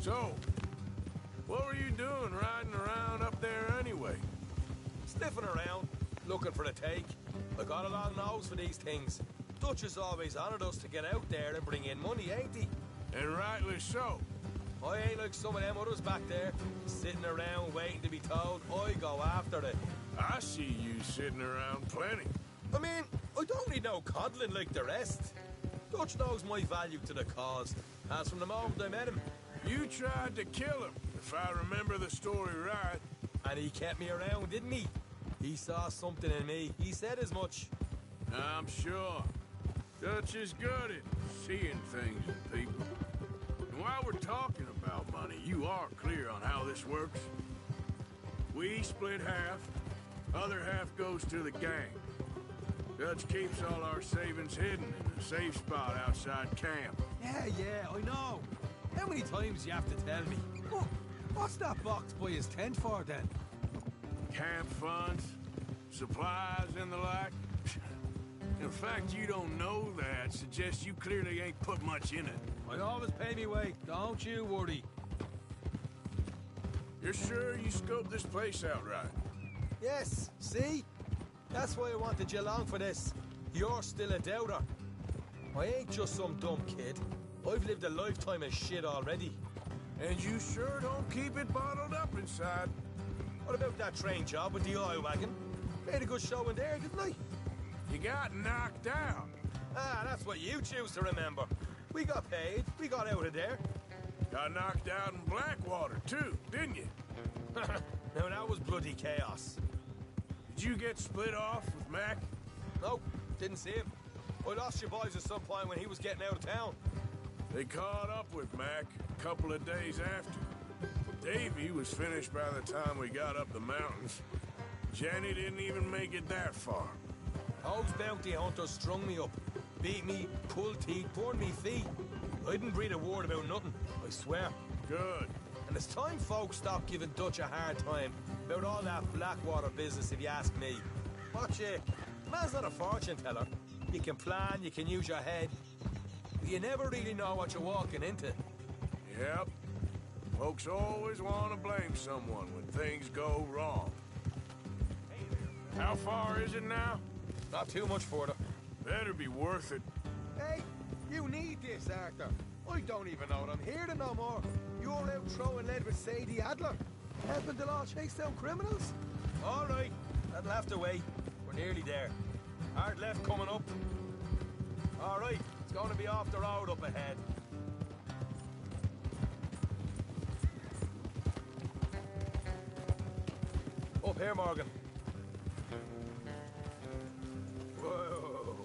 So, what were you doing riding around up there anyway? Sniffing around, looking for a take. I got a long nose for these things. Dutch has always honoured us to get out there and bring in money, ain't he? And rightly so. I ain't like some of them others back there, sitting around waiting to be told. I go after it. I see you sitting around plenty. I mean, I don't need no coddling like the rest. Dutch knows my value to the cause, as from the moment I met him. You tried to kill him, if I remember the story right. And he kept me around, didn't he? He saw something in me. He said as much. I'm sure. Dutch is good at seeing things in people. And while we're talking about money, you are clear on how this works? We split half, other half goes to the gang. Dutch keeps all our savings hidden in a safe spot outside camp. Yeah, I know. How many times you have to tell me? What's that box by his tent for, then? Camp funds, supplies, and the like. The fact you don't know that suggests you clearly ain't put much in it. I always pay me way, don't you worry. You're sure you scoped this place out right? Yes, see? That's why I wanted you along for this. You're still a doubter. I ain't just some dumb kid. I've lived a lifetime of shit already. And you sure don't keep it bottled up inside. What about that train job with the oil wagon? Made a good show in there, didn't I? You got knocked out. Ah, that's what you choose to remember. We got paid. We got out of there. Got knocked out in Blackwater, too, didn't you? Now, that was bloody chaos. Did you get split off with Mac? Nope, didn't see him. I lost your boys at some point when he was getting out of town. They caught up with Mac a couple of days after. Davy was finished by the time we got up the mountains. Jenny didn't even make it that far. Those bounty hunters strung me up, beat me, pulled teeth, burned me feet. I didn't breathe a word about nothing, I swear. Good. And it's time folks stop giving Dutch a hard time about all that Blackwater business, if you ask me. Watch it. Man's not a fortune teller. You can plan, you can use your head. But you never really know what you're walking into. Yep. Folks always want to blame someone when things go wrong. How far is it now? Not too much further. Better be worth it. Hey, you need this, Arthur. I don't even know that I'm here to no more. You're out throwing lead with Sadie Adler, helping the law chase down criminals. All right, that'll have to wait. We're nearly there. Hard left coming up. All right, it's going to be off the road up ahead. Up here, Morgan. Whoa.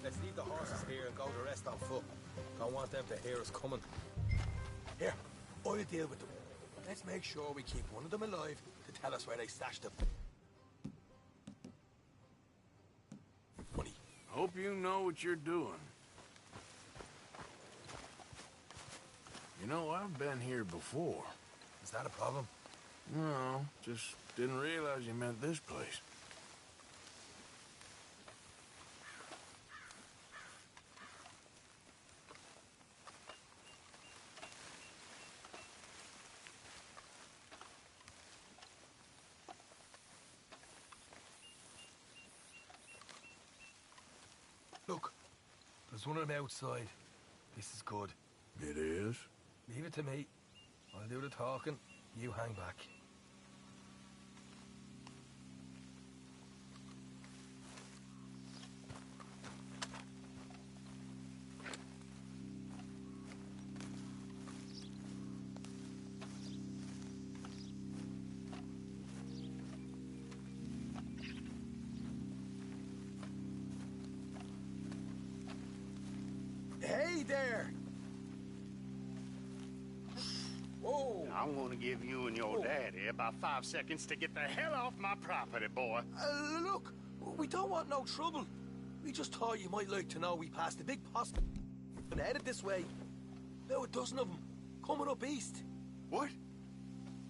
Let's leave the horses here and go the rest on foot. Don't want them to hear us coming. Here, I'll deal with them. Let's make sure we keep one of them alive to tell us where they stashed them. Money. Hope you know what you're doing. You know, I've been here before. Is that a problem? No, just didn't realize you meant this place. Look, there's one of them outside. This is good. It is? Leave it to me. I'll do the talking. You hang back. Hey there! Whoa! I'm gonna give you and your daddy about 5 seconds to get the hell off my property, boy. Look, we don't want no trouble. We just thought you might like to know we passed a big posse and headed this way. About a dozen of them, coming up east. What?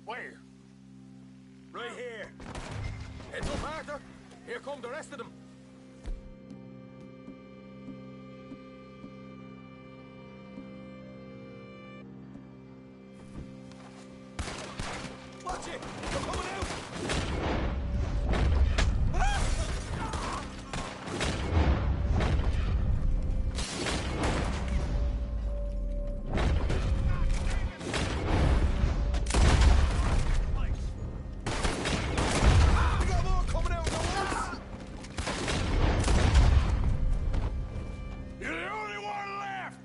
Where? Right here. Heads up, Arthur. Here come the rest of them. Watch it! They're coming out! We got more coming out at once! You're the only one left!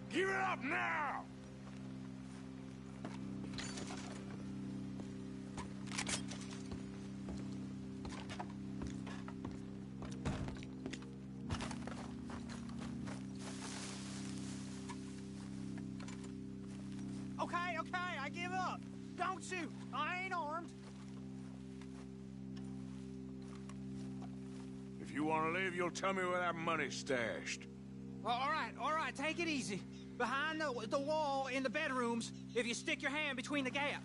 Give it up now! Okay, I give up. Don't shoot. I ain't armed. If you want to leave, you'll tell me where that money's stashed. All right, take it easy. Behind the wall in the bedrooms, if you stick your hand between the gap.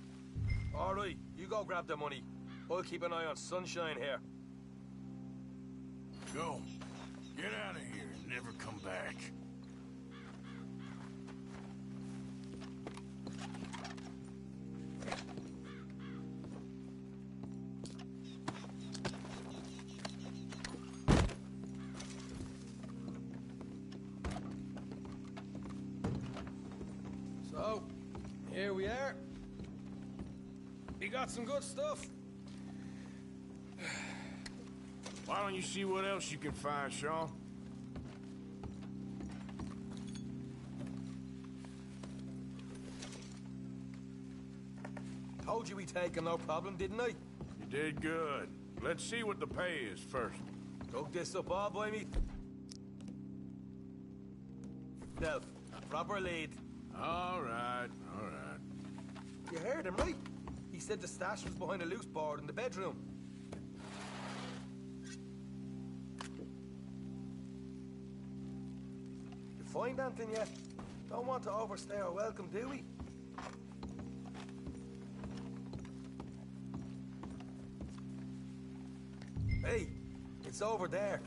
All right, you go grab the money. I'll keep an eye on Sunshine here. Go. Get out of here and never come back. So, here we are. We got some good stuff. Why don't you see what else you can find, Sean? Told you we'd take him, no problem, didn't I? You did good. Let's see what the pay is first. Dug this up all by me. Delph, proper lead. All right. You heard him, right? He said the stash was behind a loose board in the bedroom. You find anything yet? Don't want to overstay our welcome, do we? Hey, it's over there.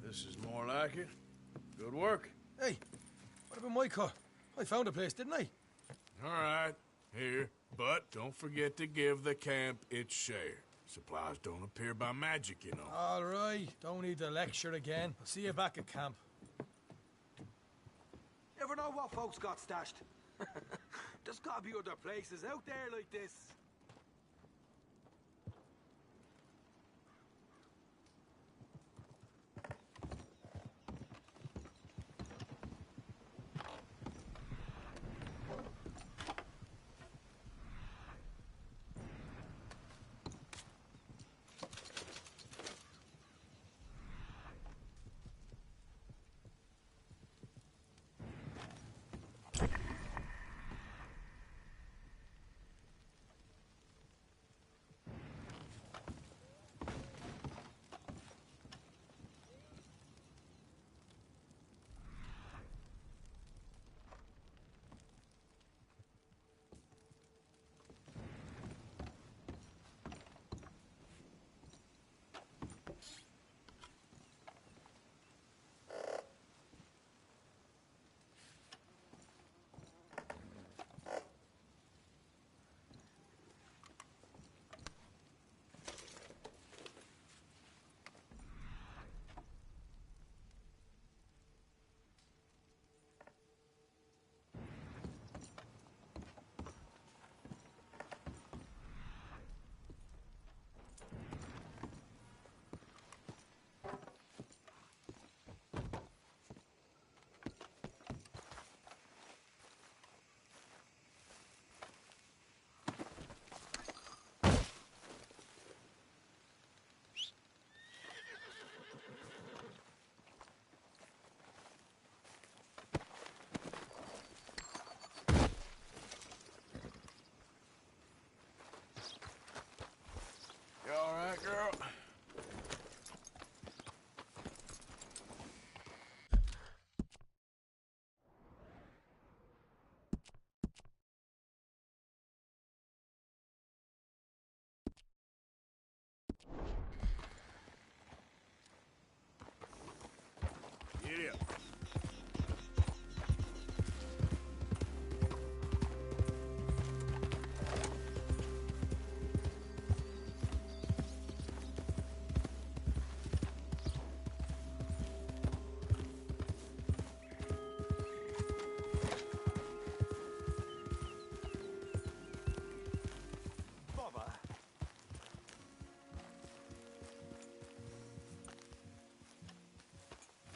This is more like it. Good work. Hey, what about my car? I found a place, didn't I? All right, here. But don't forget to give the camp its share. Supplies don't appear by magic, you know. All right, don't need the lecture again. I'll see you back at camp. Never know what folks got stashed. There's gotta be other places out there like this.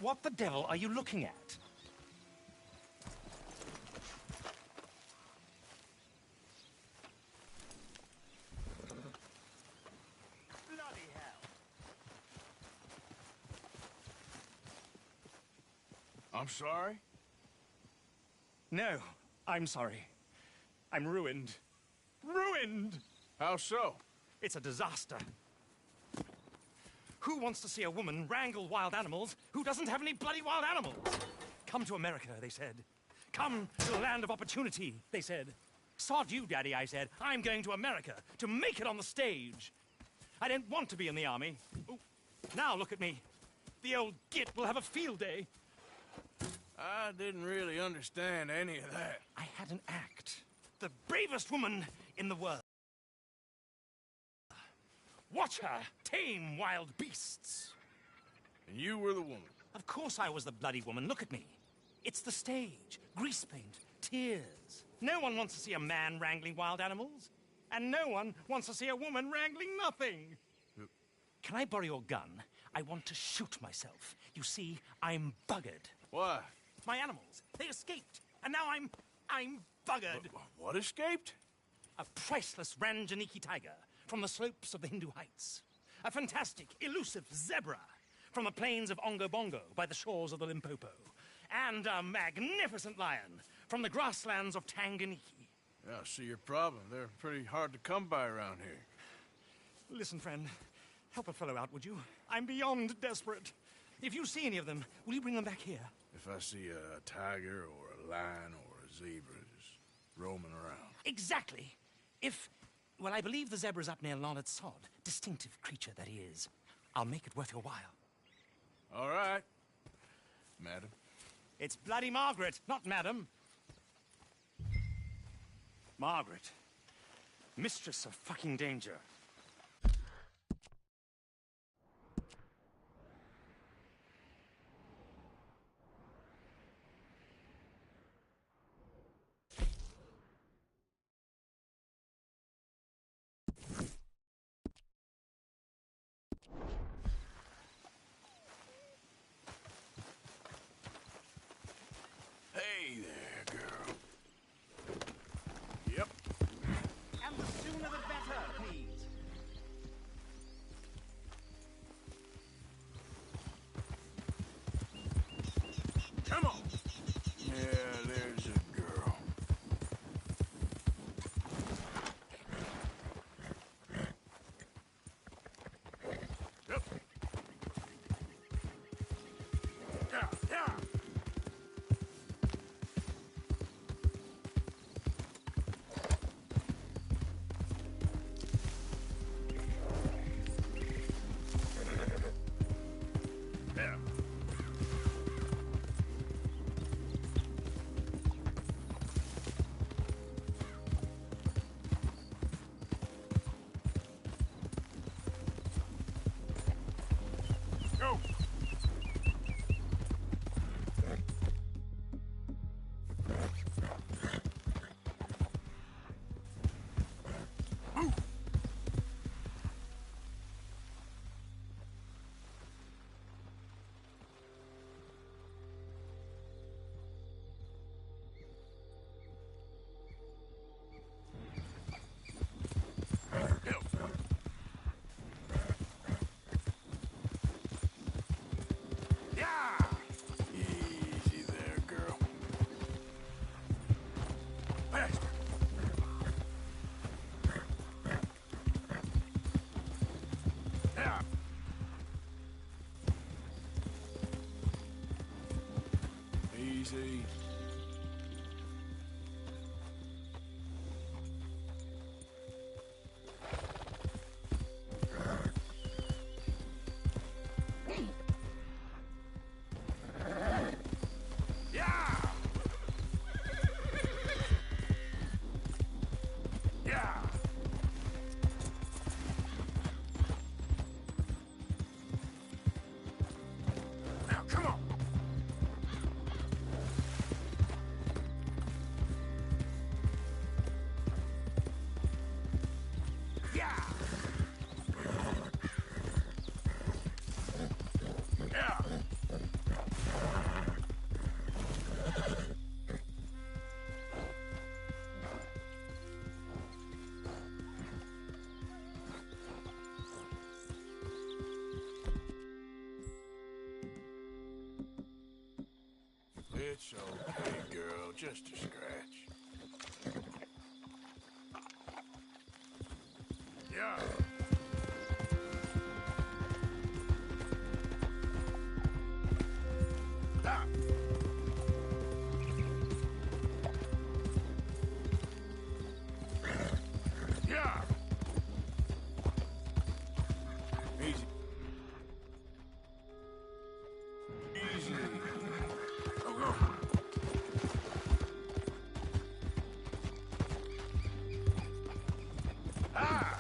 What the devil are you looking at? Bloody hell. I'm sorry? No, I'm sorry. I'm ruined. Ruined! How so? It's a disaster. Who wants to see a woman wrangle wild animals who doesn't have any bloody wild animals? Come to America, they said. Come to the land of opportunity, they said. Sod you, Daddy, I said. I'm going to America to make it on the stage. I don't want to be in the army. Ooh, now look at me. The old git will have a field day. I didn't really understand any of that. I had an act. The bravest woman in the world. Watch her tame wild beasts. And you were the woman. Of course I was the bloody woman. Look at me. It's the stage. Grease paint. Tears. No one wants to see a man wrangling wild animals. And no one wants to see a woman wrangling nothing. Can I borrow your gun? I want to shoot myself. You see, I'm buggered. Why? My animals, they escaped. And now I'm buggered. What escaped? A priceless Ranjaniki tiger from the slopes of the Hindu Heights. A fantastic, elusive zebra from the plains of Ongo Bongo by the shores of the Limpopo. And a magnificent lion from the grasslands of Tanganyika. Yeah, I see your problem. They're pretty hard to come by around here. Listen, friend, help a fellow out, would you? I'm beyond desperate. If you see any of them, will you bring them back here? If I see a tiger or a lion or a zebra just roaming around. Exactly. Well, I believe the zebra's up near Larned Sod. Distinctive creature that he is. I'll make it worth your while. All right, madam. It's bloody Margaret, not madam. Margaret. Mistress of fucking danger. Hey there, girl. Yep. And the sooner the better, please. Come on. Yeah, there's a girl. Yep. Yeah, yeah. Yeah. Go. Move. Yeah! Easy there, girl. Faster. Yeah. Easy. Yeah! Yeah! Now, come on! It's okay, girl. Just a scratch. Yeah. Ah. Yeah. Easy. Easy. Go, go. Ah!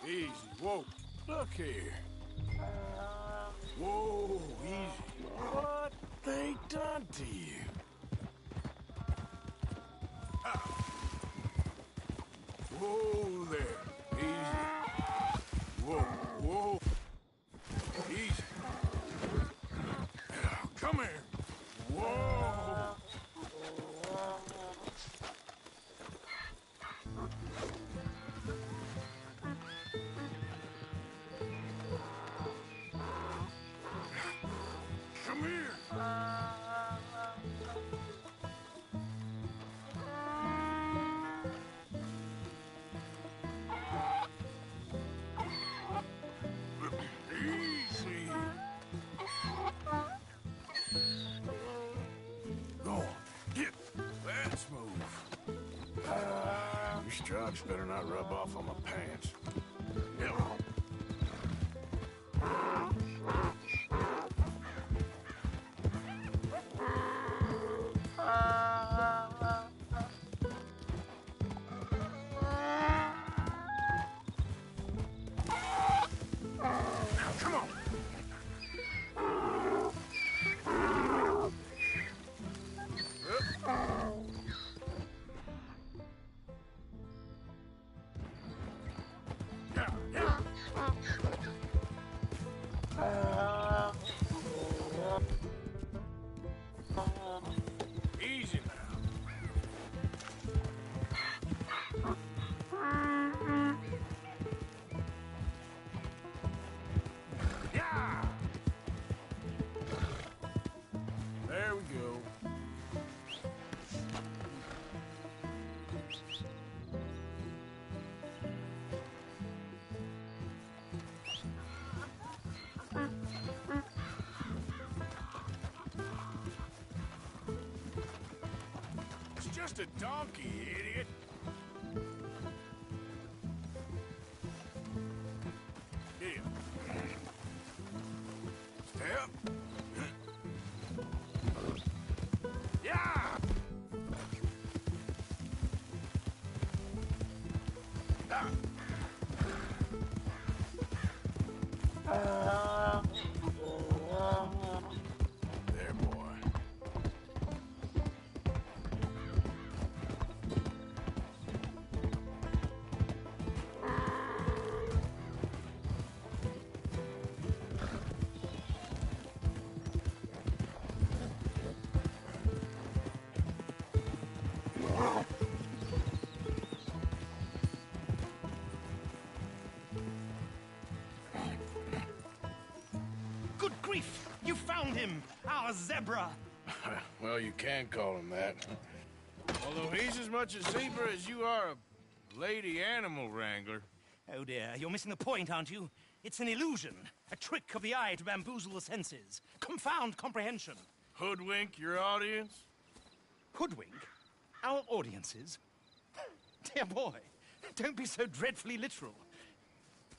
Easy. Whoa. Look here. Whoa, easy. What they done to you? Ah. Whoa there. Easy. Whoa, whoa. Easy. Yeah, come here. Whoa. Come here. Easy. Go on. Get. Let's move. These drugs better not rub off on my pants. Yeah. Now, come on. Yeah, yeah. Easy now. Yeah. There we go. It's just a donkey, idiot. Yeah. Step. Yeah. Ah. There, boy. Good grief! You found him! Our zebra! Well, you can call him that. Although he's as much a zebra as you are a lady animal wrangler. Oh dear, you're missing the point, aren't you? It's an illusion. A trick of the eye to bamboozle the senses. Confound comprehension. Hoodwink your audience? Hoodwink? Our audiences? Dear boy, don't be so dreadfully literal.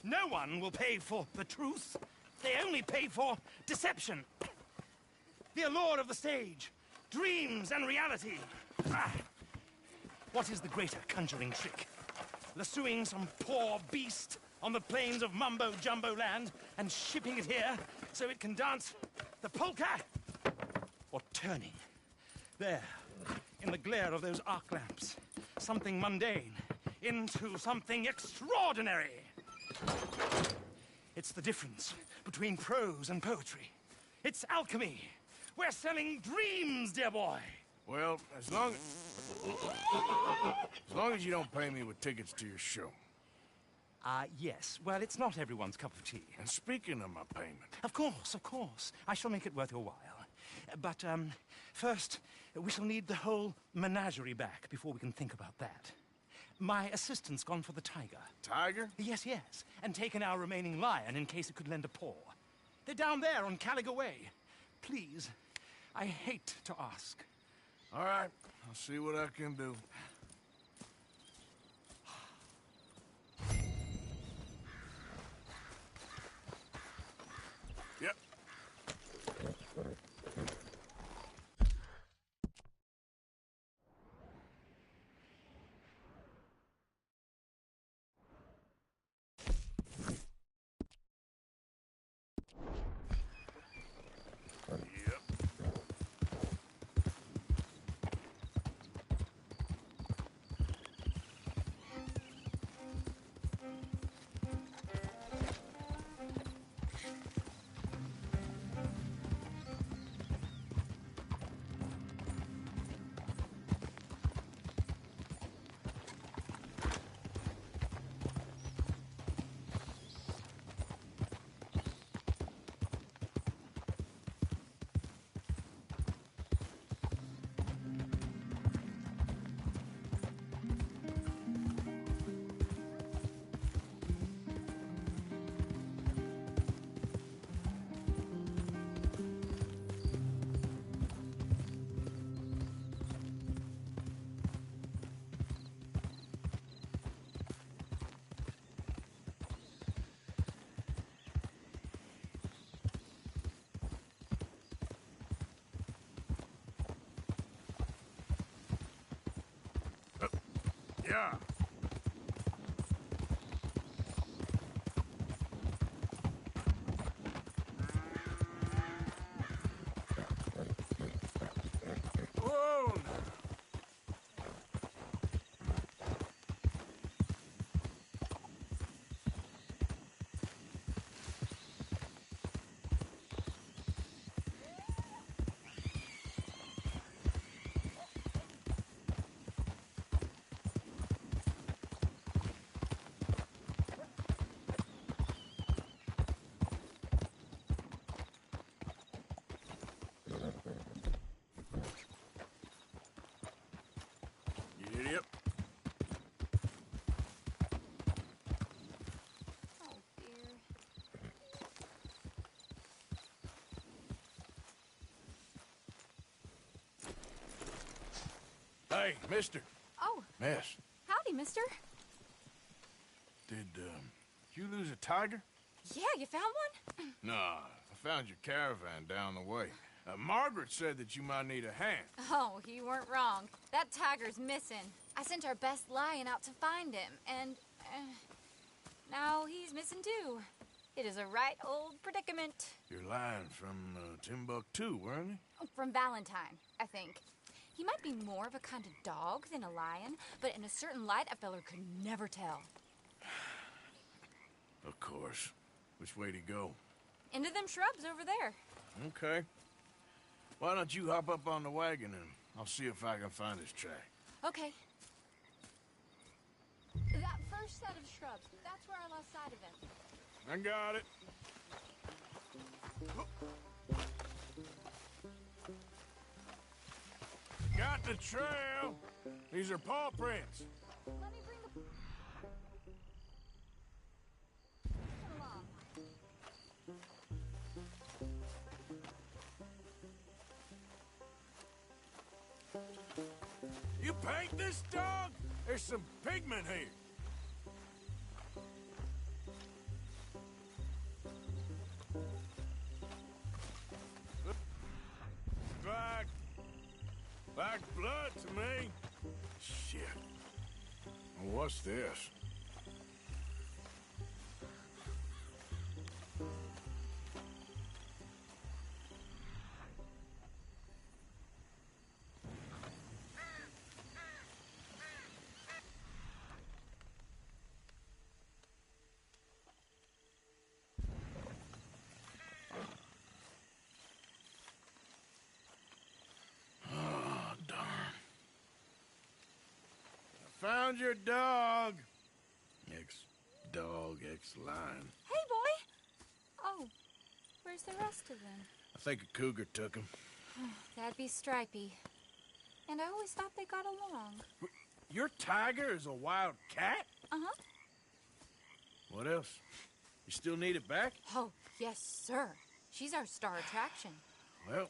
No one will pay for the truth. They only pay for deception. The allure of the stage, dreams and reality. Ah. What is the greater conjuring trick? Lassoing some poor beast on the plains of mumbo-jumbo land and shipping it here so it can dance the polka? Or turning, there, in the glare of those arc lamps, something mundane into something extraordinary? It's the difference between prose and poetry. It's alchemy. We're selling dreams, dear boy. Well, as long as you don't pay me with tickets to your show. Yes. Well, it's not everyone's cup of tea. And speaking of my payment... Of course, of course. I shall make it worth your while. But, first, we shall need the whole menagerie back before we can think about that. My assistant's gone for the tiger. Tiger? Yes, yes. And taken our remaining lion in case it could lend a paw. They're down there on Caliga Way. Please, I hate to ask. All right, I'll see what I can do. Yep. Yeah. Whoa! You idiot. Oh, dear. Hey, mister. Oh, Miss, howdy, mister. did, you lose a tiger? Yeah, you found one? Nah, I found your caravan down the way. Margaret said that you might need a hand. Oh, you weren't wrong. That tiger's missing. I sent our best lion out to find him, and now he's missing too. It is a right old predicament. Your lion from Timbuktu, weren't he? From Valentine, I think. He might be more of a kind of dog than a lion, but in a certain light, a feller could never tell. Of course. Which way to go? Into them shrubs over there. Okay. Why don't you hop up on the wagon and I'll see if I can find his track. Okay. That first set of shrubs, that's where I lost sight of him. I got it. Got the trail. These are paw prints. Let me bring the... Come along. You paint this dog? There's some pigment here. Like blood to me. Shit. What's this? found your dog. Ex-dog, ex-lion. Hey, boy! Oh, where's the rest of them? I think a cougar took him. That'd be Stripey. And I always thought they got along. Your tiger is a wild cat? Uh-huh. What else? You still need it back? Oh, yes, sir. She's our star attraction. Well,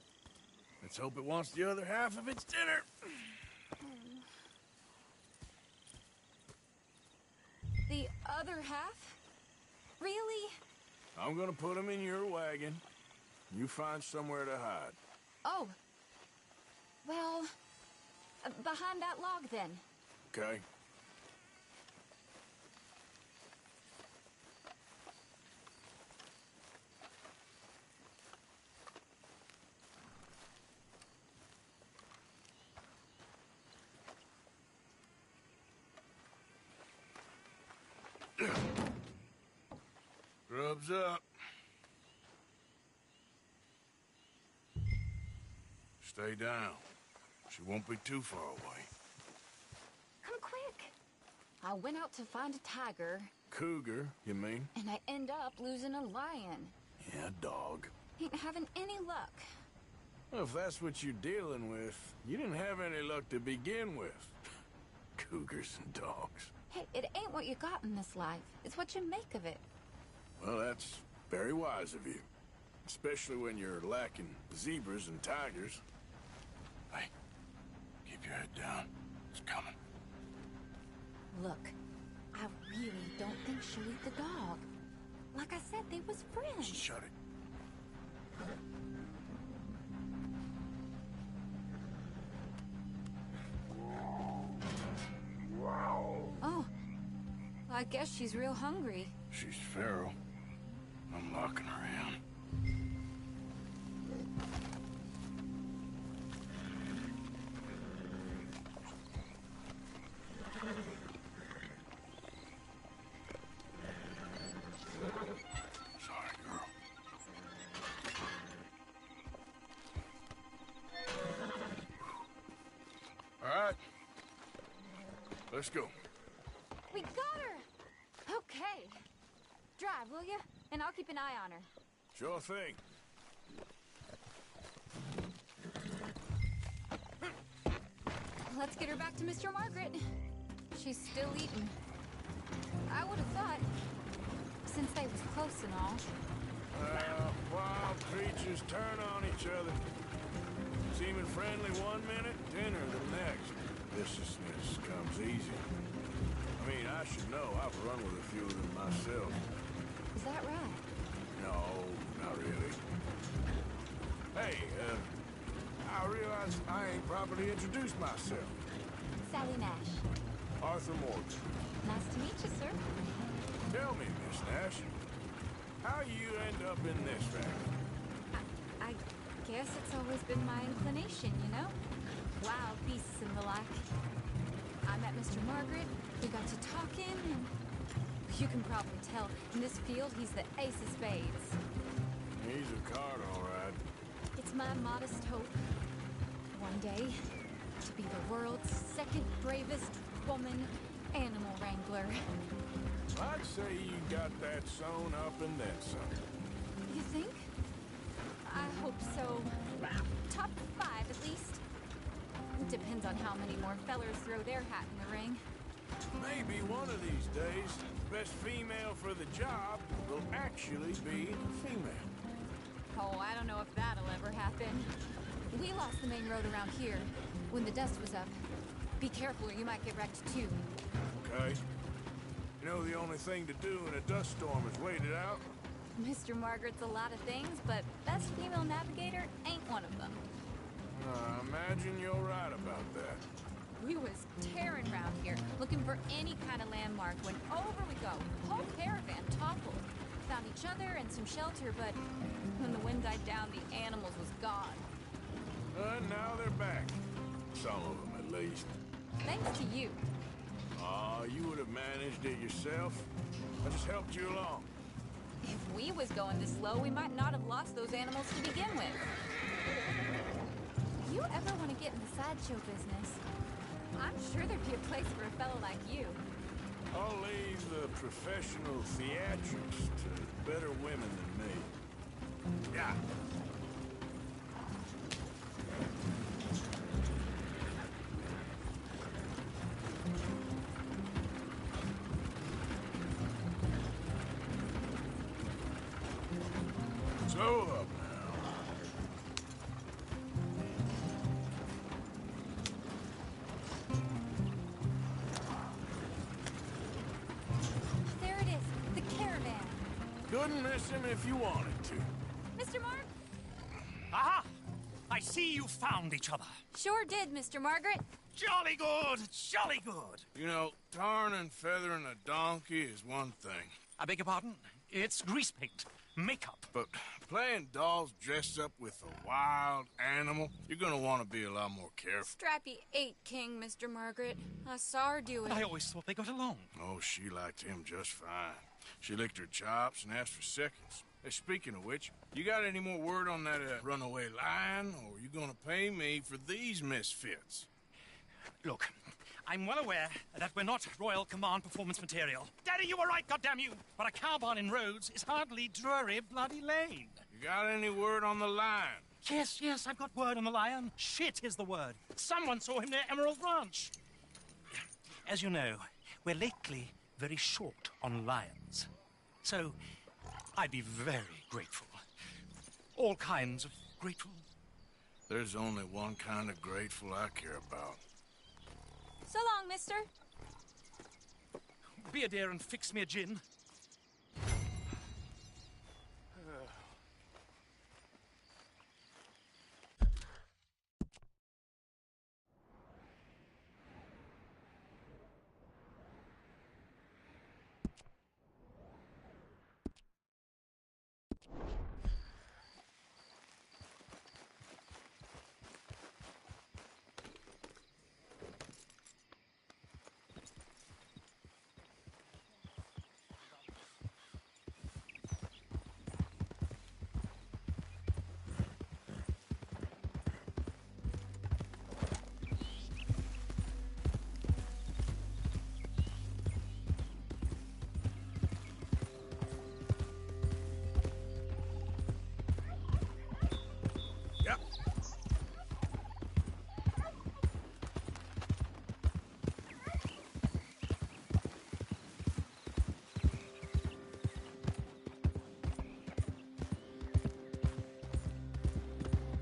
let's hope it wants the other half of its dinner. The other half? Really? I'm gonna put him in your wagon. You find somewhere to hide. Oh. Well, behind that log, then. Okay. Grub's up. Stay down. She won't be too far away. Come quick. I went out to find a tiger. Cougar, you mean? And I end up losing a lion. Yeah, dog. Ain't having any luck. Well, if that's what you're dealing with, you didn't have any luck to begin with. Cougars and dogs. Hey, it ain't what you got in this life. It's what you make of it. Well, that's very wise of you. Especially when you're lacking zebras and tigers. Hey, keep your head down. It's coming. Look, I really don't think she'll eat the dog. Like I said, they was friends. Shut it. Oh, I guess she's real hungry. She's feral. I'm locking her in. Sorry, girl. All right. Let's go. We got her! Okay. Drive, will you? And I'll keep an eye on her. Sure thing. Let's get her back to Mr. Margaret. She's still eating. I would have thought, since they was close and all. Wild creatures turn on each other. Seeming friendly one minute, dinner the next. Viciousness comes easy. I mean, I should know. I've run with a few of them myself. Is that right? No, not really. Hey, I realize I ain't properly introduced myself. Sally Nash. Arthur Morgan. Nice to meet you, sir. Tell me, Miss Nash, how you end up in this family? I guess it's always been my inclination, you know? Wild beasts and the like. I met Mr. Margaret, we got to talking, and you can probably tell, in this field, he's the ace of spades. He's a card, all right. It's my modest hope, one day, to be the world's second bravest woman animal wrangler. I'd say you got that sewn up and then some. You think? I hope so. Top 5, at least. Depends on how many more fellers throw their hat in the ring. Maybe one of these days, the best female for the job will actually be a female. Oh, I don't know if that'll ever happen. We lost the main road around here when the dust was up. Be careful or you might get wrecked too. Okay. You know the only thing to do in a dust storm is wait it out? Mr. Margaret's a lot of things, but best female navigator ain't one of them. I imagine you're right about that. We was tearing around here, looking for any kind of landmark when over we go. Whole caravan toppled. Found each other and some shelter, but when the wind died down, the animals was gone. And now they're back. Some of them, at least. Thanks to you. You would have managed it yourself. I just helped you along. If we was going this slow, we might not have lost those animals to begin with. If you ever want to get in the sideshow business, I'm sure there'd be a place for a fellow like you. I'll leave the professional theatrics to better women than me. Yeah. So up now. There it is, the caravan. Couldn't miss him if you wanted to. Mr. Mark? Aha! I see you found each other. Sure did, Mr. Margaret. Jolly good, jolly good. You know, tarring and feathering a donkey is one thing. I beg your pardon? It's grease paint, makeup. But playing dolls dressed up with a wild animal, you're gonna want to be a lot more careful. Strappy ate King, Mr. Margaret. I saw her do it. I always thought they got along. Oh, she liked him just fine. She licked her chops and asked for seconds. Hey, speaking of which, you got any more word on that runaway lion, or are you gonna pay me for these misfits? Look, I'm well aware that we're not Royal Command performance material. Daddy, you were right, goddamn you! But a cow barn in Rhodes is hardly Drury Bloody Lane. You got any word on the lion? Yes, I've got word on the lion. Shit is the word. Someone saw him near Emerald Ranch. As you know, we're lately very short on lions. So, I'd be very grateful. All kinds of grateful. There's only one kind of grateful I care about. So long, mister. Be a dear and fix me a gin. Yep.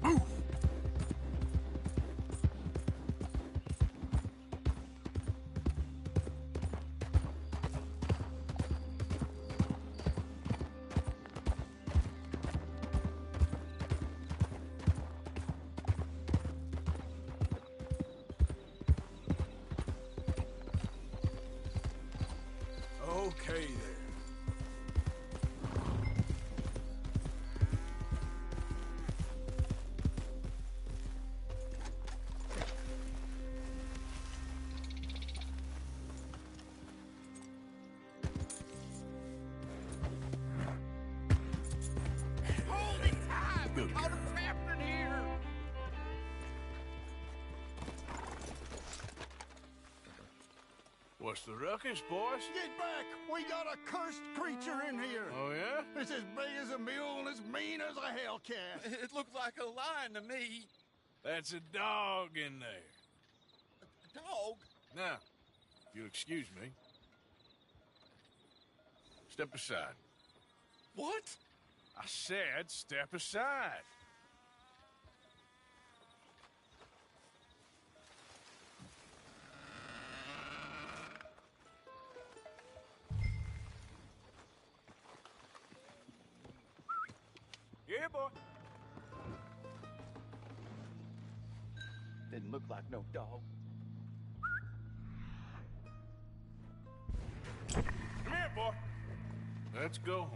Move! Okay there. Holy time! We Good caught girl. him trapped in here! What's the ruckus, boys? Get back! We got a cursed creature in here! Oh, yeah? It's as big as a mule and as mean as a hellcat. It looked like a lion to me. That's a dog in there. A dog? Now, if you'll excuse me. Step aside. What? I said step aside. Yeah, boy. Didn't look like no dog. Come here, boy. Let's go.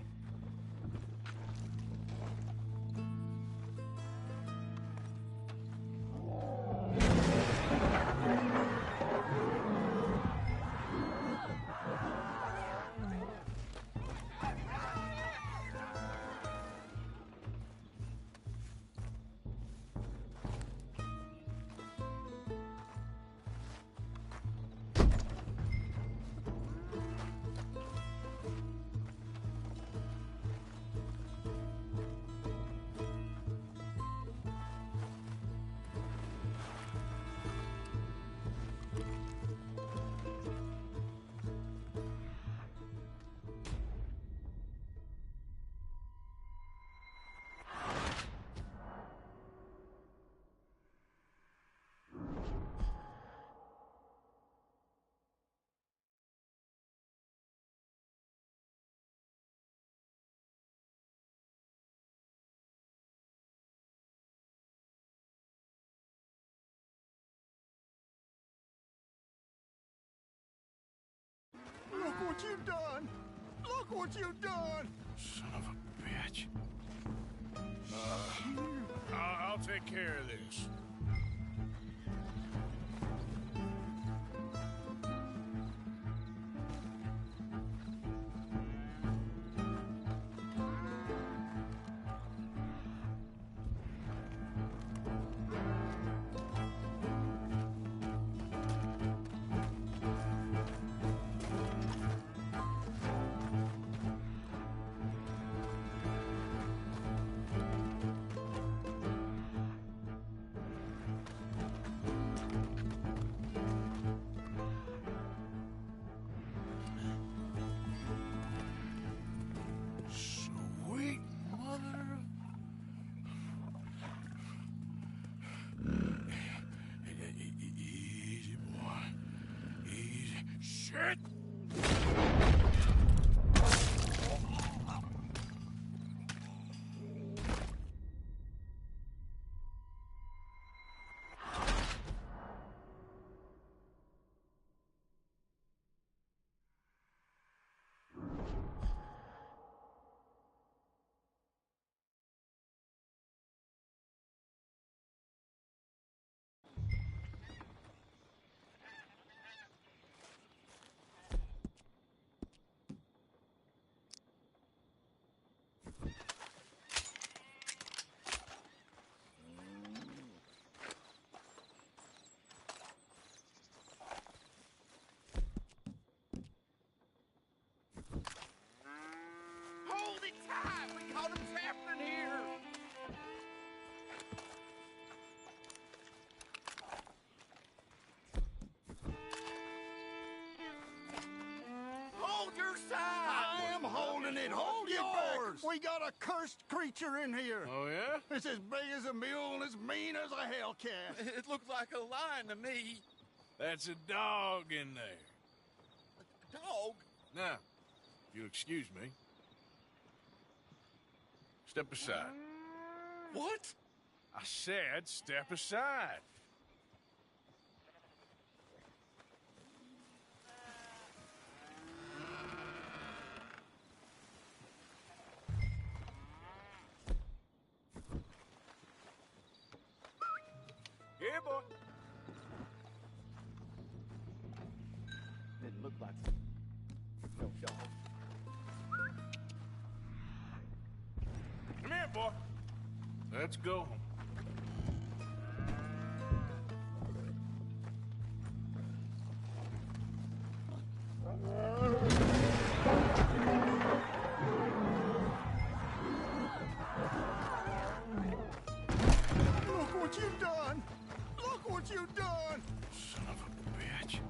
what you've done! Look what you've done! Son of a bitch. I'll take care of this. Sweet mother Easy, boy. Easy. Shit! Hold it tight! We caught him trapped in here! Hold your side! I am holding it! Hold yours! We got a cursed creature in here! Oh, yeah? It's as big as a mule and as mean as a hellcat. It looked like a lion to me. That's a dog in there. Dog? Now, if you'll excuse me. Step aside. What? I said step aside. Here, boy. Didn't look like no dog. Come here, boy. Let's go home. Look what you've done! Look what you've done! Son of a bitch.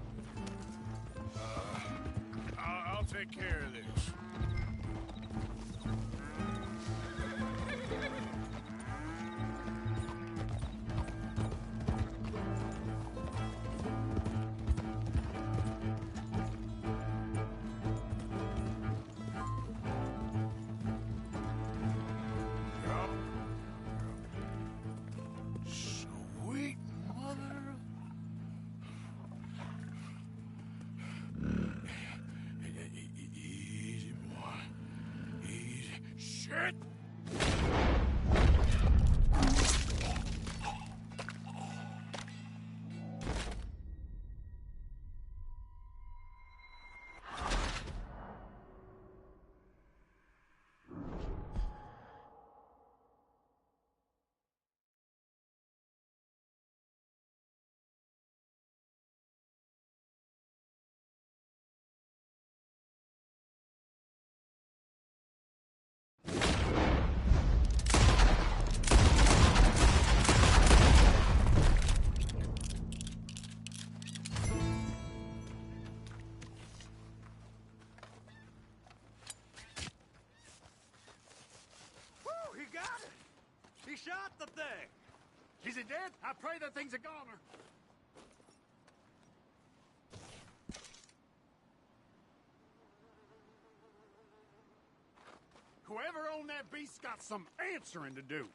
I'll take care of this. Sweet mother. Easy, boy. Easy. Shit! Woo, he got it! He shot the thing! Is it dead? I pray that thing's a goner. Whoever owned that beast's got some answering to do.